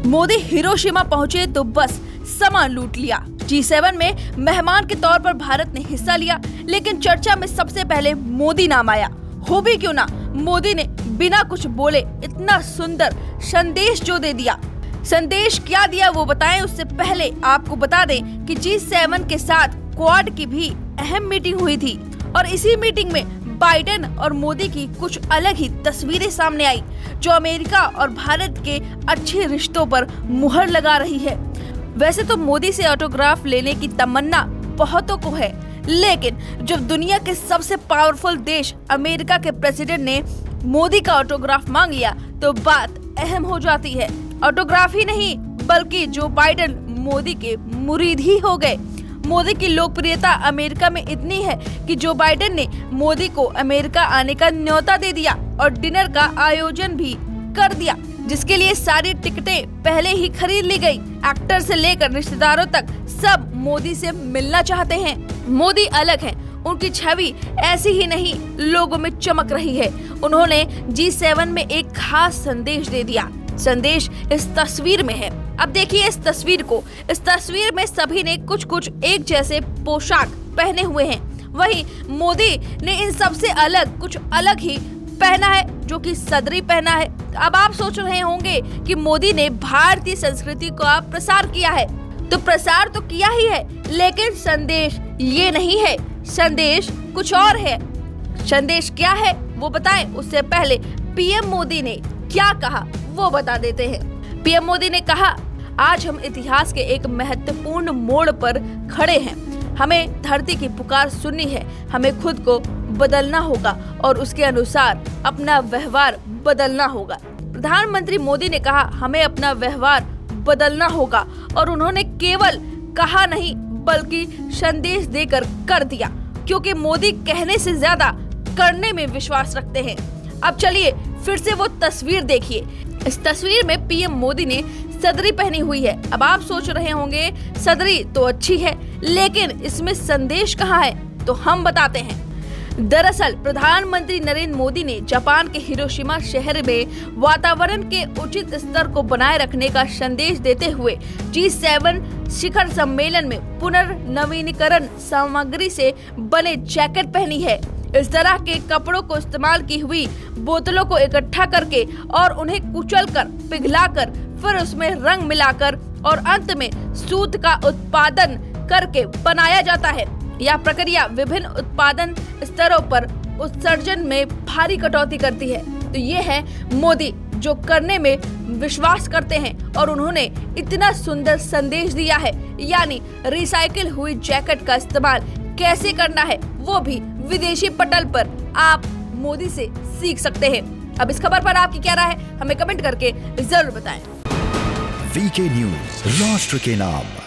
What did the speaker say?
Modi Hiroshima पहुंचे तो बस सामान लूट लिया। G7 में मेहमान के तौर पर भारत ने हिस्सा लिया, लेकिन चर्चा में सबसे पहले मोदी नाम आया। हो भी क्यों ना, मोदी ने बिना कुछ बोले इतना सुंदर संदेश जो दे दिया। संदेश क्या दिया वो बताएं, उससे पहले आपको बता दें कि G7 के साथ क्वाड की भी अहम मीटिंग हुई थी और इसी मीटिंग में बाइडेन और मोदी की कुछ अलग ही तस्वीरें सामने आई, जो अमेरिका और भारत के अच्छे रिश्तों पर मुहर लगा रही है। वैसे तो मोदी से ऑटोग्राफ लेने की तमन्ना बहुतों को है, लेकिन जब दुनिया के सबसे पावरफुल देश अमेरिका के प्रेसिडेंट ने मोदी का ऑटोग्राफ मांग लिया तो बात अहम हो जाती है। ऑटोग्राफ ही नहीं बल्कि जो बाइडेन मोदी के मुरीद ही हो गए। मोदी की लोकप्रियता अमेरिका में इतनी है कि जो बाइडेन ने मोदी को अमेरिका आने का न्योता दे दिया और डिनर का आयोजन भी कर दिया, जिसके लिए सारी टिकटें पहले ही खरीद ली गई। एक्टर से लेकर रिश्तेदारों तक सब मोदी से मिलना चाहते हैं। मोदी अलग हैं, उनकी छवि ऐसी ही नहीं लोगों में चमक रही है। उन्होंने G7 में एक खास संदेश दे दिया। संदेश इस तस्वीर में है। अब देखिए इस तस्वीर को। इस तस्वीर में सभी ने कुछ एक जैसे पोशाक पहने हुए हैं। वहीं मोदी ने इन सबसे अलग कुछ अलग ही पहना है, जो कि सदरी पहना है। अब आप सोच रहे होंगे कि मोदी ने भारतीय संस्कृति का प्रसार किया है, तो प्रसार तो किया ही है, लेकिन संदेश ये नहीं है। संदेश कुछ और है। संदेश क्या है वो बताएं, उससे पहले पीएम मोदी ने क्या कहा वो बता देते हैं। पीएम मोदी ने कहा, आज हम इतिहास के एक महत्वपूर्ण मोड़ पर खड़े हैं। हमें धरती की पुकार सुननी है। हमें खुद को बदलना होगा और उसके अनुसार अपना व्यवहार बदलना होगा। प्रधानमंत्री मोदी ने कहा, हमें अपना व्यवहार बदलना होगा, और उन्होंने केवल कहा नहीं बल्कि संदेश देकर कर दिया, क्योंकि मोदी कहने से ज्यादा करने में विश्वास रखते हैं। अब चलिए फिर से वो तस्वीर देखिए। इस तस्वीर में पीएम मोदी ने सदरी पहनी हुई है। अब आप सोच रहे होंगे सदरी तो अच्छी है, लेकिन इसमें संदेश कहाँ है, तो हम बताते हैं। दरअसल प्रधानमंत्री नरेंद्र मोदी ने जापान के हिरोशिमा शहर में वातावरण के उचित स्तर को बनाए रखने का संदेश देते हुए G7 शिखर सम्मेलन में पुनर्नवीनीकरण सामग्री से बने जैकेट पहनी है। इस तरह के कपड़ों को इस्तेमाल की हुई बोतलों को इकट्ठा करके और उन्हें कुचलकर, पिघलाकर, फिर उसमें रंग मिलाकर और अंत में सूत का उत्पादन करके बनाया जाता है। यह प्रक्रिया विभिन्न उत्पादन स्तरों पर उत्सर्जन में भारी कटौती करती है। तो ये है मोदी, जो करने में विश्वास करते हैं, और उन्होंने इतना सुंदर संदेश दिया है। यानी रिसाइकिल हुई जैकेट का इस्तेमाल कैसे करना है वो भी विदेशी पटल पर आप मोदी से सीख सकते हैं। अब इस खबर पर आपकी क्या राय है, हमें कमेंट करके जरूर बताएं। VK न्यूज, राष्ट्र के नाम।